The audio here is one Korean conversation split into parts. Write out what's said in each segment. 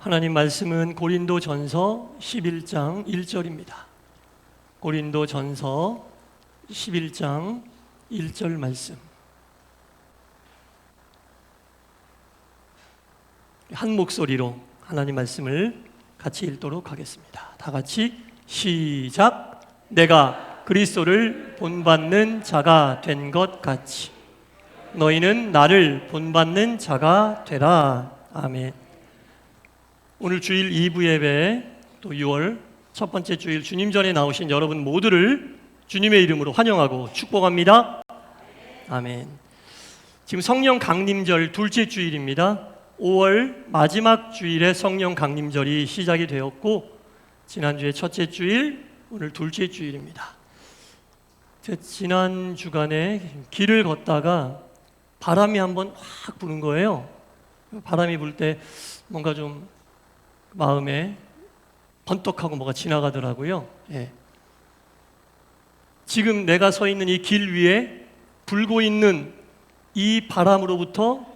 하나님 말씀은 고린도전서 11장 1절입니다. 고린도전서 11장 1절 말씀. 한 목소리로 하나님 말씀을 같이 읽도록 하겠습니다. 다 같이 시작. 내가 그리스도를 본받는 자가 된 것 같이 너희는 나를 본받는 자가 되라. 아멘. 오늘 주일 2부 예배, 또 6월 첫 번째 주일 주님 전에 나오신 여러분 모두를 주님의 이름으로 환영하고 축복합니다. 아멘. 지금 성령 강림절 둘째 주일입니다. 5월 마지막 주일에 성령 강림절이 시작이 되었고, 지난주에 첫째 주일, 오늘 둘째 주일입니다. 지난 주간에 길을 걷다가 바람이 한번 확 부는 거예요. 바람이 불 때 뭔가 좀 마음에 번떡하고 뭐가 지나가더라고요. 예. 지금 내가 서 있는 이 길 위에 불고 있는 이 바람으로부터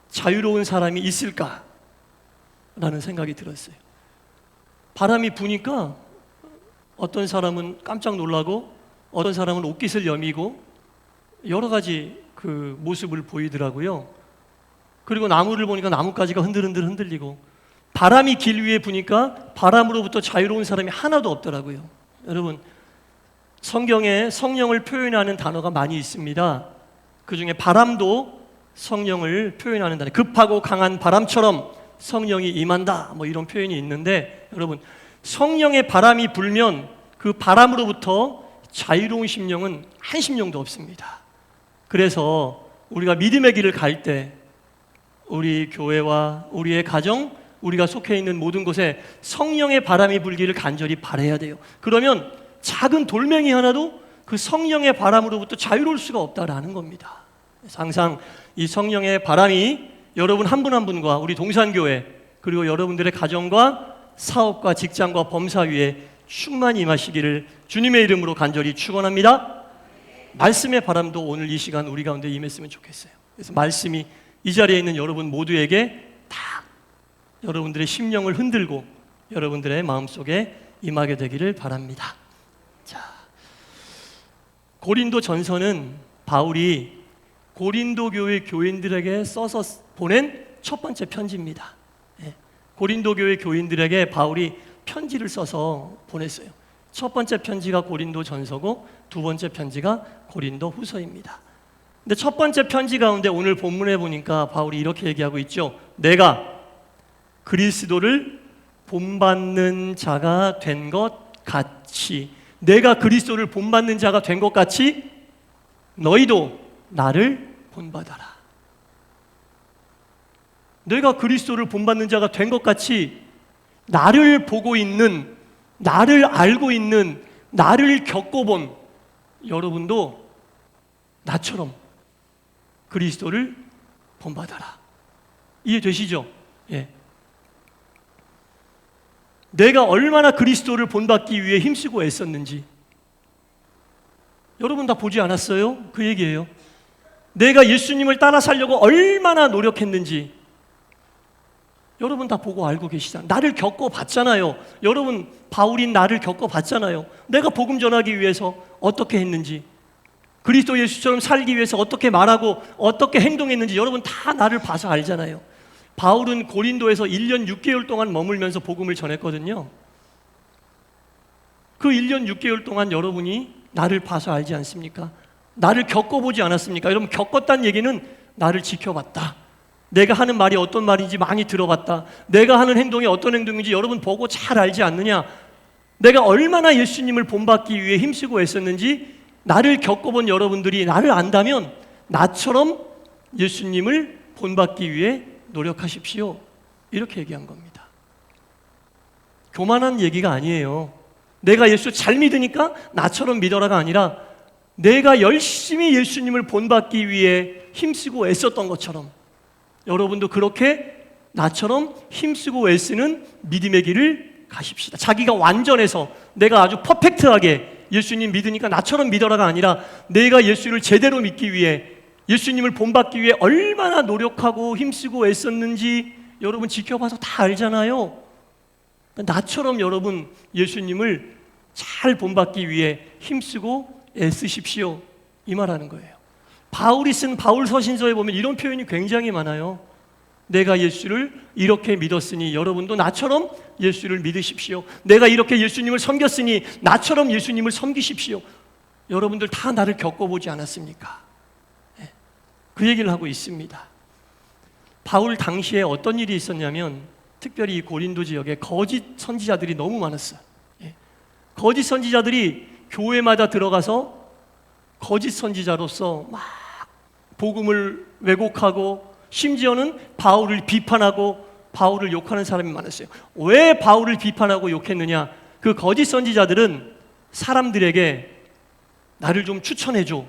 자유로운 사람이 있을까? 라는 생각이 들었어요. 바람이 부니까 어떤 사람은 깜짝 놀라고 어떤 사람은 옷깃을 여미고 여러 가지 그 모습을 보이더라고요. 그리고 나무를 보니까 나뭇가지가 흔들리고, 바람이 길 위에 부니까 바람으로부터 자유로운 사람이 하나도 없더라고요. 여러분, 성경에 성령을 표현하는 단어가 많이 있습니다. 그 중에 바람도 성령을 표현하는 단어, 급하고 강한 바람처럼 성령이 임한다, 뭐 이런 표현이 있는데, 여러분, 성령의 바람이 불면 그 바람으로부터 자유로운 심령은 한 심령도 없습니다. 그래서 우리가 믿음의 길을 갈 때 우리 교회와 우리의 가정, 우리가 속해 있는 모든 곳에 성령의 바람이 불기를 간절히 바라야 돼요. 그러면 작은 돌멩이 하나도 그 성령의 바람으로부터 자유로울 수가 없다라는 겁니다. 항상 이 성령의 바람이 여러분 한 분 한 분과 우리 동산교회, 그리고 여러분들의 가정과 사업과 직장과 범사 위에 충만히 임하시기를 주님의 이름으로 간절히 축원합니다. 말씀의 바람도 오늘 이 시간 우리 가운데 임했으면 좋겠어요. 그래서 말씀이 이 자리에 있는 여러분 모두에게 다 여러분들의 심령을 흔들고 여러분들의 마음속에 임하게 되기를 바랍니다. 자, 고린도 전서는 바울이 고린도 교회 교인들에게 써서 보낸 첫 번째 편지입니다. 고린도 교회 교인들에게 바울이 편지를 써서 보냈어요. 첫 번째 편지가 고린도 전서고 두 번째 편지가 고린도 후서입니다. 근데 첫 번째 편지 가운데 오늘 본문에 보니까 바울이 이렇게 얘기하고 있죠. 내가 그리스도를 본받는 자가 된 것 같이, 내가 그리스도를 본받는 자가 된 것 같이 너희도 나를 본받아라. 내가 그리스도를 본받는 자가 된 것 같이 나를 보고 있는, 나를 알고 있는, 나를 겪어본 여러분도 나처럼 그리스도를 본받아라. 이해되시죠? 예. 내가 얼마나 그리스도를 본받기 위해 힘쓰고 애썼는지 여러분 다 보지 않았어요? 그 얘기예요. 내가 예수님을 따라 살려고 얼마나 노력했는지 여러분 다 보고 알고 계시잖아요. 나를 겪어봤잖아요. 여러분, 바울인 나를 겪어봤잖아요. 내가 복음 전하기 위해서 어떻게 했는지, 그리스도 예수처럼 살기 위해서 어떻게 말하고 어떻게 행동했는지 여러분 다 나를 봐서 알잖아요. 바울은 고린도에서 1년 6개월 동안 머물면서 복음을 전했거든요. 그 1년 6개월 동안 여러분이 나를 봐서 알지 않습니까? 나를 겪어보지 않았습니까? 여러분, 겪었다는 얘기는 나를 지켜봤다, 내가 하는 말이 어떤 말인지 많이 들어봤다, 내가 하는 행동이 어떤 행동인지 여러분 보고 잘 알지 않느냐? 내가 얼마나 예수님을 본받기 위해 힘쓰고 애썼는지 나를 겪어본 여러분들이 나를 안다면 나처럼 예수님을 본받기 위해 노력하십시오. 이렇게 얘기한 겁니다. 교만한 얘기가 아니에요. 내가 예수 잘 믿으니까 나처럼 믿어라가 아니라 내가 열심히 예수님을 본받기 위해 힘쓰고 애썼던 것처럼 여러분도 그렇게 나처럼 힘쓰고 애쓰는 믿음의 길을 가십시다. 자기가 완전해서 내가 아주 퍼펙트하게 예수님 믿으니까 나처럼 믿어라가 아니라 내가 예수를 제대로 믿기 위해, 예수님을 본받기 위해 얼마나 노력하고 힘쓰고 애썼는지 여러분 지켜봐서 다 알잖아요. 나처럼 여러분 예수님을 잘 본받기 위해 힘쓰고 애쓰십시오. 이 말하는 거예요. 바울이 쓴 바울 서신서에 보면 이런 표현이 굉장히 많아요. 내가 예수를 이렇게 믿었으니 여러분도 나처럼 예수를 믿으십시오. 내가 이렇게 예수님을 섬겼으니 나처럼 예수님을 섬기십시오. 여러분들 다 나를 겪어보지 않았습니까? 그 얘기를 하고 있습니다. 바울 당시에 어떤 일이 있었냐면 특별히 이 고린도 지역에 거짓 선지자들이 너무 많았어요. 거짓 선지자들이 교회마다 들어가서 거짓 선지자로서 막 복음을 왜곡하고 심지어는 바울을 비판하고 바울을 욕하는 사람이 많았어요. 왜 바울을 비판하고 욕했느냐? 그 거짓 선지자들은 사람들에게 나를 좀 추천해줘,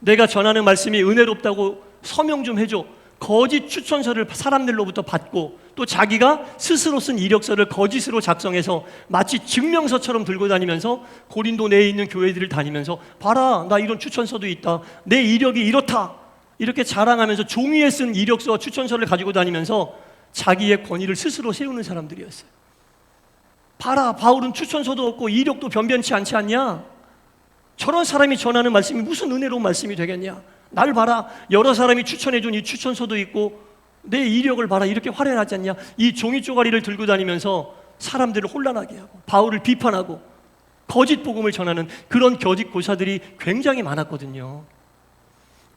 내가 전하는 말씀이 은혜롭다고 서명 좀 해줘, 거짓 추천서를 사람들로부터 받고 또 자기가 스스로 쓴 이력서를 거짓으로 작성해서 마치 증명서처럼 들고 다니면서 고린도 내에 있는 교회들을 다니면서 봐라, 나 이런 추천서도 있다, 내 이력이 이렇다, 이렇게 자랑하면서 종이에 쓴 이력서와 추천서를 가지고 다니면서 자기의 권위를 스스로 세우는 사람들이었어요. 봐라, 바울은 추천서도 없고 이력도 변변치 않지 않냐? 저런 사람이 전하는 말씀이 무슨 은혜로운 말씀이 되겠냐? 날 봐라, 여러 사람이 추천해준 이 추천서도 있고 내 이력을 봐라, 이렇게 화려하지 않냐? 이 종이 쪼가리를 들고 다니면서 사람들을 혼란하게 하고 바울을 비판하고 거짓 복음을 전하는 그런 거짓 교사들이 굉장히 많았거든요.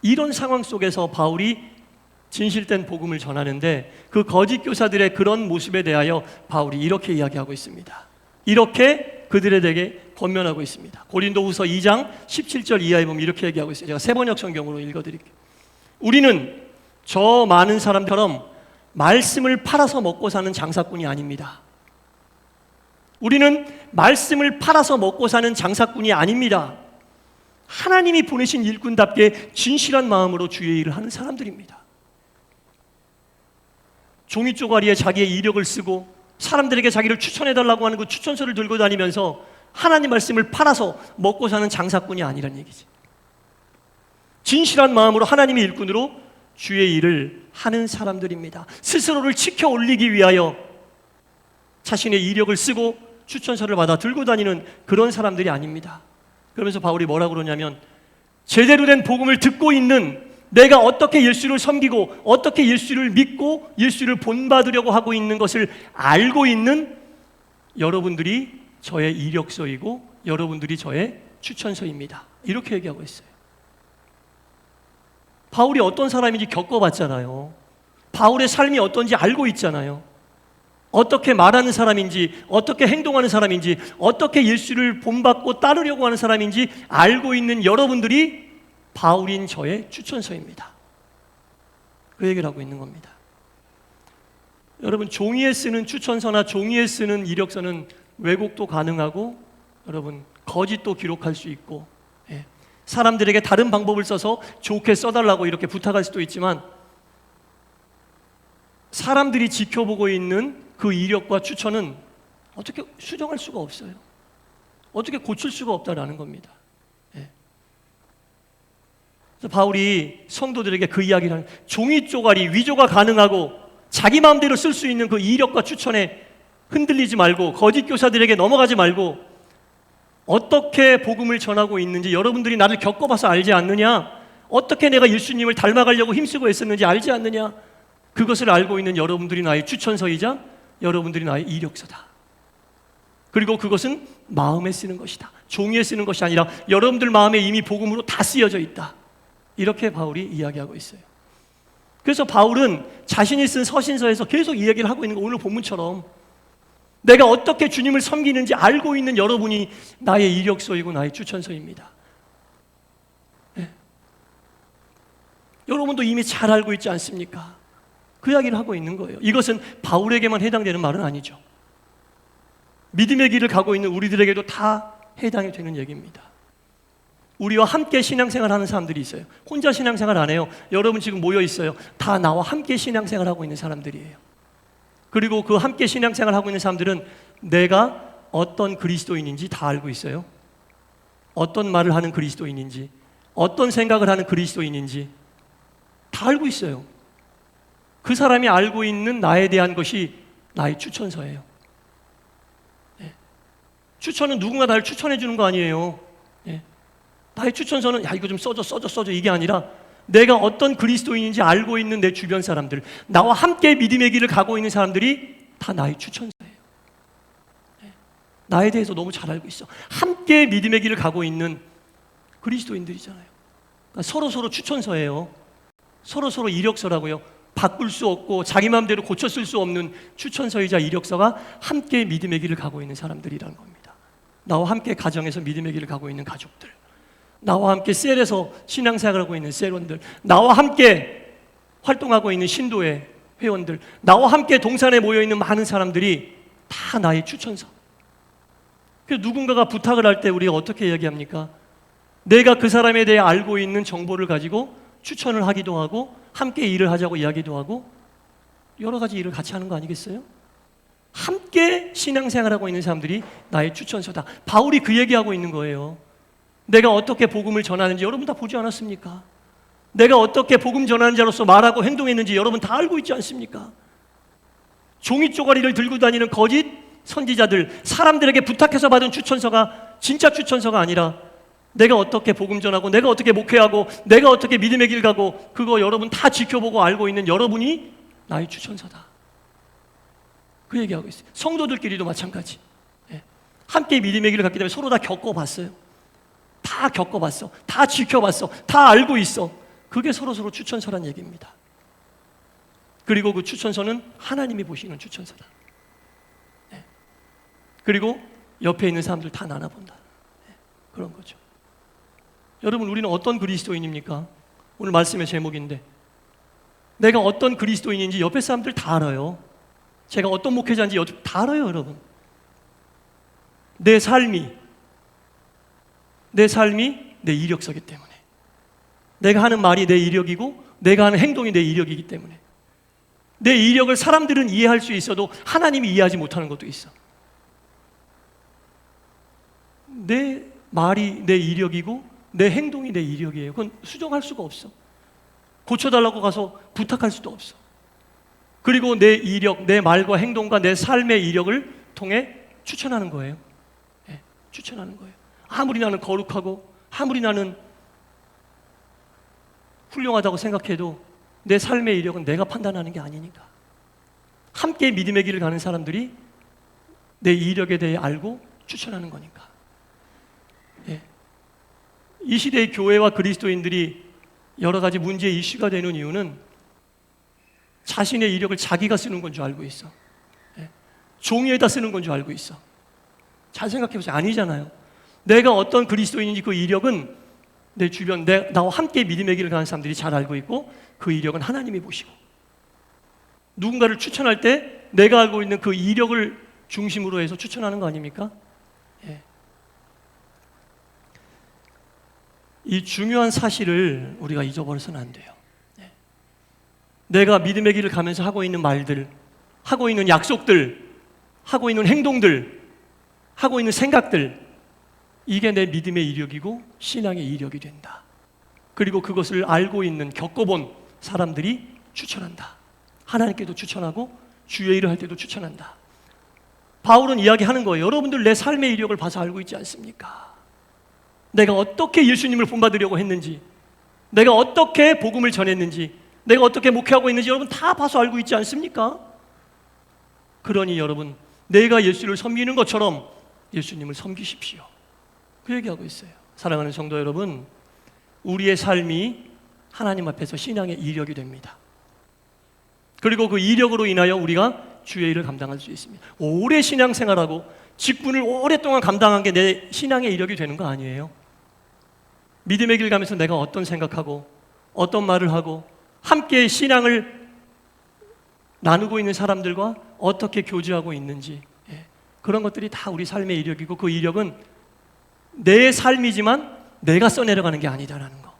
이런 상황 속에서 바울이 진실된 복음을 전하는데 그 거짓 교사들의 그런 모습에 대하여 바울이 이렇게 이야기하고 있습니다. 이렇게 그들에게 권면하고 있습니다. 고린도후서 2장 17절 이하에 보면 이렇게 얘기하고 있어요. 제가 세번역 성경으로 읽어드릴게요. 우리는 저 많은 사람처럼 말씀을 팔아서 먹고 사는 장사꾼이 아닙니다. 우리는 말씀을 팔아서 먹고 사는 장사꾼이 아닙니다. 하나님이 보내신 일꾼답게 진실한 마음으로 주의 일을 하는 사람들입니다. 종이 쪼가리에 자기의 이력을 쓰고 사람들에게 자기를 추천해달라고 하는 그 추천서를 들고 다니면서 하나님 말씀을 팔아서 먹고 사는 장사꾼이 아니란 얘기지. 진실한 마음으로 하나님의 일꾼으로 주의 일을 하는 사람들입니다. 스스로를 치켜 올리기 위하여 자신의 이력을 쓰고 추천서를 받아 들고 다니는 그런 사람들이 아닙니다. 그러면서 바울이 뭐라고 그러냐면 제대로 된 복음을 듣고 있는 내가 어떻게 예수를 섬기고 어떻게 예수를 믿고 예수를 본받으려고 하고 있는 것을 알고 있는 여러분들이 저의 이력서이고 여러분들이 저의 추천서입니다. 이렇게 얘기하고 있어요. 바울이 어떤 사람인지 겪어봤잖아요. 바울의 삶이 어떤지 알고 있잖아요. 어떻게 말하는 사람인지, 어떻게 행동하는 사람인지, 어떻게 예수를 본받고 따르려고 하는 사람인지 알고 있는 여러분들이 바울인 저의 추천서입니다. 그 얘기를 하고 있는 겁니다. 여러분, 종이에 쓰는 추천서나 종이에 쓰는 이력서는 왜곡도 가능하고 여러분 거짓도 기록할 수 있고 사람들에게 다른 방법을 써서 좋게 써달라고 이렇게 부탁할 수도 있지만 사람들이 지켜보고 있는 그 이력과 추천은 어떻게 수정할 수가 없어요. 어떻게 고칠 수가 없다라는 겁니다. 그래서 바울이 성도들에게 그 이야기를 하는 종이 쪼가리 위조가 가능하고 자기 마음대로 쓸 수 있는 그 이력과 추천에 흔들리지 말고 거짓 교사들에게 넘어가지 말고 어떻게 복음을 전하고 있는지 여러분들이 나를 겪어봐서 알지 않느냐? 어떻게 내가 예수님을 닮아가려고 힘쓰고 애썼는지 알지 않느냐? 그것을 알고 있는 여러분들이 나의 추천서이자 여러분들이 나의 이력서다. 그리고 그것은 마음에 쓰는 것이다. 종이에 쓰는 것이 아니라 여러분들 마음에 이미 복음으로 다 쓰여져 있다. 이렇게 바울이 이야기하고 있어요. 그래서 바울은 자신이 쓴 서신서에서 계속 이야기를 하고 있는 거, 오늘 본문처럼 내가 어떻게 주님을 섬기는지 알고 있는 여러분이 나의 이력서이고 나의 추천서입니다. 네. 여러분도 이미 잘 알고 있지 않습니까? 그 이야기를 하고 있는 거예요. 이것은 바울에게만 해당되는 말은 아니죠. 믿음의 길을 가고 있는 우리들에게도 다 해당이 되는 얘기입니다. 우리와 함께 신앙생활 하는 사람들이 있어요. 혼자 신앙생활 안 해요. 여러분 지금 모여 있어요. 다 나와 함께 신앙생활 하고 있는 사람들이에요. 그리고 그 함께 신앙생활 하고 있는 사람들은 내가 어떤 그리스도인인지 다 알고 있어요. 어떤 말을 하는 그리스도인인지, 어떤 생각을 하는 그리스도인인지 다 알고 있어요. 그 사람이 알고 있는 나에 대한 것이 나의 추천서예요. 예. 추천은 누군가 나를 추천해 주는 거 아니에요. 예. 나의 추천서는 야 이거 좀 써줘 이게 아니라 내가 어떤 그리스도인인지 알고 있는 내 주변 사람들, 나와 함께 믿음의 길을 가고 있는 사람들이 다 나의 추천서예요. 예. 나에 대해서 너무 잘 알고 있어. 함께 믿음의 길을 가고 있는 그리스도인들이잖아요. 그러니까 서로 추천서예요. 서로 이력서라고요. 바꿀 수 없고 자기 마음대로 고쳐 쓸 수 없는 추천서이자 이력서가 함께 믿음의 길을 가고 있는 사람들이라는 겁니다. 나와 함께 가정에서 믿음의 길을 가고 있는 가족들, 나와 함께 셀에서 신앙생활을 하고 있는 셀원들, 나와 함께 활동하고 있는 신도의 회원들, 나와 함께 동산에 모여있는 많은 사람들이 다 나의 추천서. 그래서 누군가가 부탁을 할 때 우리가 어떻게 이야기합니까? 내가 그 사람에 대해 알고 있는 정보를 가지고 추천을 하기도 하고 함께 일을 하자고 이야기도 하고 여러 가지 일을 같이 하는 거 아니겠어요? 함께 신앙생활하고 있는 사람들이 나의 추천서다. 바울이 그 얘기하고 있는 거예요. 내가 어떻게 복음을 전하는지 여러분 다 보지 않았습니까? 내가 어떻게 복음 전하는 자로서 말하고 행동했는지 여러분 다 알고 있지 않습니까? 종이 쪼가리를 들고 다니는 거짓 선지자들, 사람들에게 부탁해서 받은 추천서가 진짜 추천서가 아니라 내가 어떻게 복음 전하고 내가 어떻게 목회하고 내가 어떻게 믿음의 길 가고 그거 여러분 다 지켜보고 알고 있는 여러분이 나의 추천서다. 그 얘기하고 있어요. 성도들끼리도 마찬가지. 예. 함께 믿음의 길을 갔기 때문에 서로 다 겪어봤어요. 다 겪어봤어. 다 지켜봤어. 다 알고 있어. 그게 서로 추천서란 얘기입니다. 그리고 그 추천서는 하나님이 보시는 추천서다. 예. 그리고 옆에 있는 사람들 다 나눠본다. 예. 그런 거죠. 여러분, 우리는 어떤 그리스도인입니까? 오늘 말씀의 제목인데 내가 어떤 그리스도인인지 옆에 사람들 다 알아요. 제가 어떤 목회자인지 다 알아요, 여러분. 내 삶이 내 이력서기 때문에, 내가 하는 말이 내 이력이고 내가 하는 행동이 내 이력이기 때문에, 내 이력을 사람들은 이해할 수 있어도 하나님이 이해하지 못하는 것도 있어. 내 말이 내 이력이고 내 행동이 내 이력이에요. 그건 수정할 수가 없어. 고쳐달라고 가서 부탁할 수도 없어. 그리고 내 이력, 내 말과 행동과 내 삶의 이력을 통해 추천하는 거예요. 네, 추천하는 거예요. 아무리 나는 거룩하고 아무리 나는 훌륭하다고 생각해도 내 삶의 이력은 내가 판단하는 게 아니니까. 함께 믿음의 길을 가는 사람들이 내 이력에 대해 알고 추천하는 거니까. 예. 이 시대의 교회와 그리스도인들이 여러 가지 문제의 이슈가 되는 이유는 자신의 이력을 자기가 쓰는 건 줄 알고 있어. 예. 종이에다 쓰는 건 줄 알고 있어. 잘 생각해 보세요. 아니잖아요. 내가 어떤 그리스도인인지 그 이력은 내 주변, 나와 함께 믿음의 길을 가는 사람들이 잘 알고 있고 그 이력은 하나님이 보시고, 누군가를 추천할 때 내가 알고 있는 그 이력을 중심으로 해서 추천하는 거 아닙니까? 예. 이 중요한 사실을 우리가 잊어버려서는 안 돼요. 예. 내가 믿음의 길을 가면서 하고 있는 말들, 하고 있는 약속들, 하고 있는 행동들, 하고 있는 생각들, 이게 내 믿음의 이력이고 신앙의 이력이 된다. 그리고 그것을 알고 있는, 겪어본 사람들이 추천한다. 하나님께도 추천하고 주의 일을 할 때도 추천한다. 바울은 이야기하는 거예요. 여러분들 내 삶의 이력을 봐서 알고 있지 않습니까? 내가 어떻게 예수님을 본받으려고 했는지, 내가 어떻게 복음을 전했는지, 내가 어떻게 목회하고 있는지 여러분 다 봐서 알고 있지 않습니까? 그러니 여러분, 내가 예수를 섬기는 것처럼 예수님을 섬기십시오. 그 얘기하고 있어요. 사랑하는 성도 여러분, 우리의 삶이 하나님 앞에서 신앙의 이력이 됩니다. 그리고 그 이력으로 인하여 우리가 주의 일을 감당할 수 있습니다. 오래 신앙생활하고 직분을 오랫동안 감당한 게 내 신앙의 이력이 되는 거 아니에요. 믿음의 길 가면서 내가 어떤 생각하고 어떤 말을 하고 함께 신앙을 나누고 있는 사람들과 어떻게 교제하고 있는지, 그런 것들이 다 우리 삶의 이력이고, 그 이력은 내 삶이지만 내가 써내려가는 게 아니다라는 거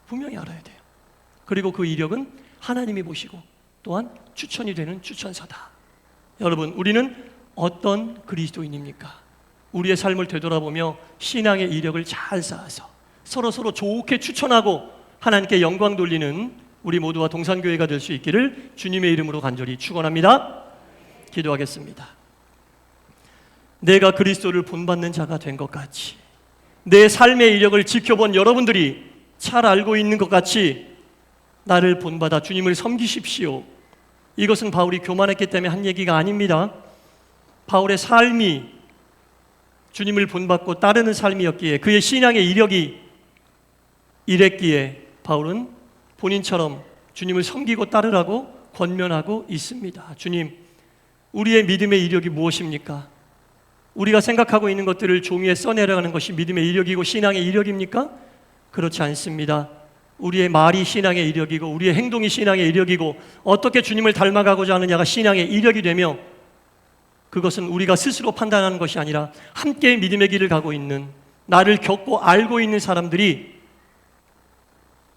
분명히 알아야 돼요. 그리고 그 이력은 하나님이 보시고 또한 추천이 되는 추천서다. 여러분, 우리는 어떤 그리스도인입니까? 우리의 삶을 되돌아보며 신앙의 이력을 잘 쌓아서 서로 좋게 추천하고 하나님께 영광 돌리는 우리 모두와 동산교회가 될 수 있기를 주님의 이름으로 간절히 축원합니다. 기도하겠습니다. 내가 그리스도를 본받는 자가 된 것 같이, 내 삶의 이력을 지켜본 여러분들이 잘 알고 있는 것 같이 나를 본받아 주님을 섬기십시오. 이것은 바울이 교만했기 때문에 한 얘기가 아닙니다. 바울의 삶이 주님을 본받고 따르는 삶이었기에, 그의 신앙의 이력이 이랬기에 바울은 본인처럼 주님을 섬기고 따르라고 권면하고 있습니다. 주님, 우리의 믿음의 이력이 무엇입니까? 우리가 생각하고 있는 것들을 종이에 써내려가는 것이 믿음의 이력이고 신앙의 이력입니까? 그렇지 않습니다. 우리의 말이 신앙의 이력이고 우리의 행동이 신앙의 이력이고 어떻게 주님을 닮아가고자 하느냐가 신앙의 이력이 되며, 그것은 우리가 스스로 판단하는 것이 아니라 함께 믿음의 길을 가고 있는, 나를 겪고 알고 있는 사람들이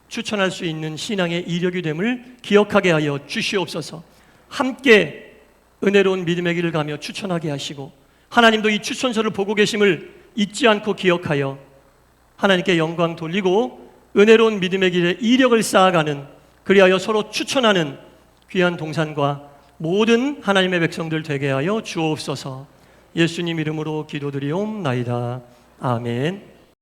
추천할 수 있는 신앙의 이력이 됨을 기억하게 하여 주시옵소서. 함께 은혜로운 믿음의 길을 가며 추천하게 하시고, 하나님도 이 추천서를 보고 계심을 잊지 않고 기억하여 하나님께 영광 돌리고 은혜로운 믿음의 길에 이력을 쌓아가는, 그리하여 서로 추천하는 귀한 동산과 모든 하나님의 백성들 되게 하여 주옵소서. 예수님 이름으로 기도드리옵나이다. 아멘.